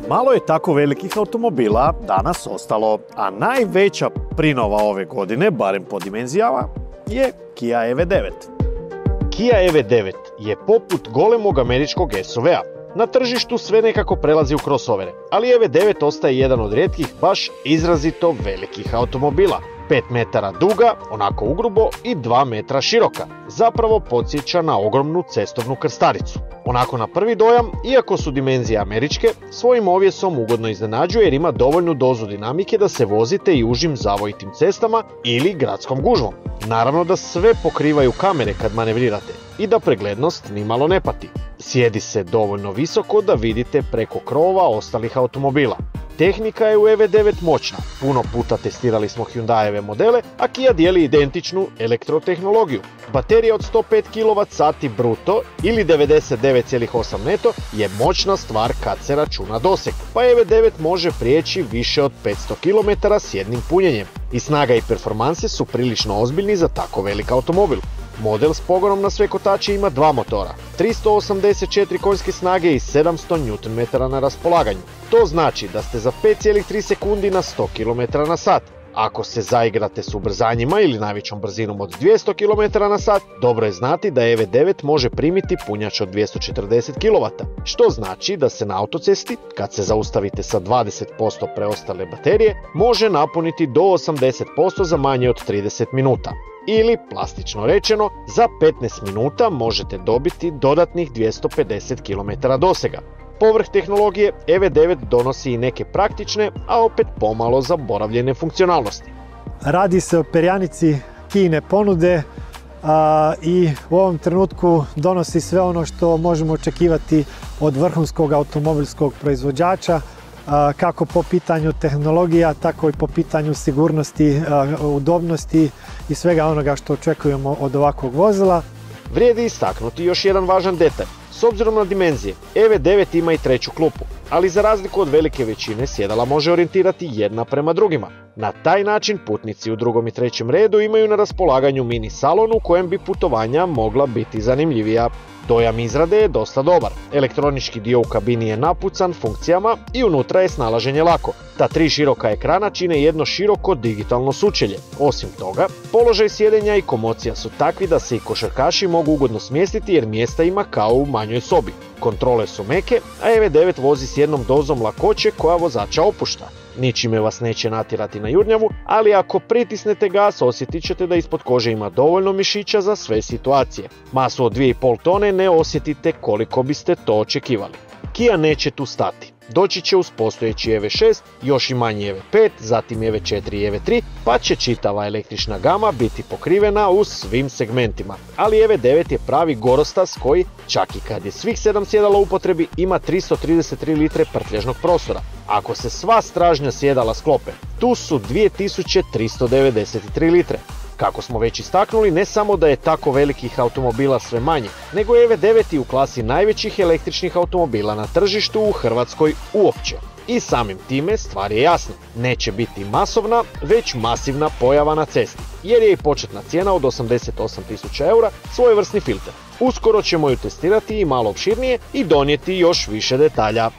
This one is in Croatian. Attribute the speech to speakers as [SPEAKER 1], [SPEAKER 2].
[SPEAKER 1] Malo je tako velikih automobila danas ostalo, a najveća prinova ove godine, barem po dimenzijama, je Kia EV9.
[SPEAKER 2] Kia EV9 je poput golemog američkog SUV-a. Na tržištu sve nekako prelazi u crossovere, ali EV9 ostaje jedan od rijetkih baš izrazito velikih automobila. 5 metara duga, onako ugrubo, i 2 metra široka. Zapravo podsjeća na ogromnu cestovnu krstaricu. Onako na prvi dojam, iako su dimenzije američke, svojim ovjesom ugodno iznenađuje jer ima dovoljnu dozu dinamike da se vozite i užim zavojitim cestama ili gradskom gužvom. Naravno da sve pokrivaju kamere kad manevrirate i da preglednost nimalo ne pati. Sjedi se dovoljno visoko da vidite preko krovova ostalih automobila. Tehnika je u EV9 moćna, puno puta testirali smo Hyundaieve modele, a Kia dijeli identičnu elektrotehnologiju. Baterija od 105 kWh bruto ili 99,8 neto je moćna stvar kad se računa doseg, pa EV9 može prijeći više od 500 km s jednim punjenjem. I snaga i performanse su prilično ozbiljni za tako velik automobil. Model s pogonom na sve kotače ima 2 motora, 384 konjske snage i 700 Nm na raspolaganju. To znači da ste za 5,3 sekundi na 100 km/h. Ako se zaigrate s ubrzanjima ili najvećom brzinom od 200 km/h, dobro je znati da EV9 može primiti punjač od 240 kW, što znači da se na autocesti, kad se zaustavite sa 20% preostale baterije, može napuniti do 80% za manje od 30 minuta. Ili, plastično rečeno, za 15 minuta možete dobiti dodatnih 250 km dosega. Povrh tehnologije, EV9 donosi i neke praktične, a opet pomalo zaboravljene funkcionalnosti.
[SPEAKER 3] Radi se o perjanici Kiine ponude i u ovom trenutku donosi sve ono što možemo očekivati od vrhunskog automobilskog proizvođača, kako po pitanju tehnologija, tako i po pitanju sigurnosti, udobnosti i svega onoga što očekujemo od ovakvog vozila.
[SPEAKER 2] Vrijedi istaknuti još jedan važan detalj. S obzirom na dimenzije, EV9 ima i treću klupu, ali za razliku od velike većine sjedala može orijentirati jedna prema drugima. Na taj način putnici u drugom i trećem redu imaju na raspolaganju mini salon u kojem bi putovanja mogla biti zanimljivija. Dojam izrade je dosta dobar. Elektronički dio u kabini je napucan funkcijama i unutra je snalaženje lako. Ta 3 široka ekrana čine jedno široko digitalno sučelje. Osim toga, položaj sjedenja i komocija su takvi da se i košarkaši mogu ugodno smjestiti jer mjesta ima kao u manjoj sobi. Kontrole su meke, a EV9 vozi s jednom dozom lakoće koja vozača opušta. Ničime vas neće natjerati na jurnjavu, ali ako pritisnete gas osjetit ćete da ispod kože ima dovoljno mišića za sve situacije. Masu od 2,5 tone ne osjetite koliko biste to očekivali. Kia neće tu stati. Doći će uz postojeći EV6, još i manji EV5, zatim EV4 i EV3, pa će čitava električna gama biti pokrivena u svim segmentima. Ali EV9 je pravi gorostas koji, čak i kad je svih 7 sjedala u upotrebi, ima 333 litre prtljažnog prostora. Ako se sva stražnja sjedala sklope, tu su 2393 litre. Kako smo već istaknuli, ne samo da je tako velikih automobila sve manje, nego je EV9 u klasi najvećih električnih automobila na tržištu u Hrvatskoj uopće. I samim time stvar je jasna, neće biti masovna, već masivna pojava na cesti, jer je i početna cijena od 88.000 eura svojevrsni filter. Uskoro ćemo ju testirati i malo opširnije i donijeti još više detalja.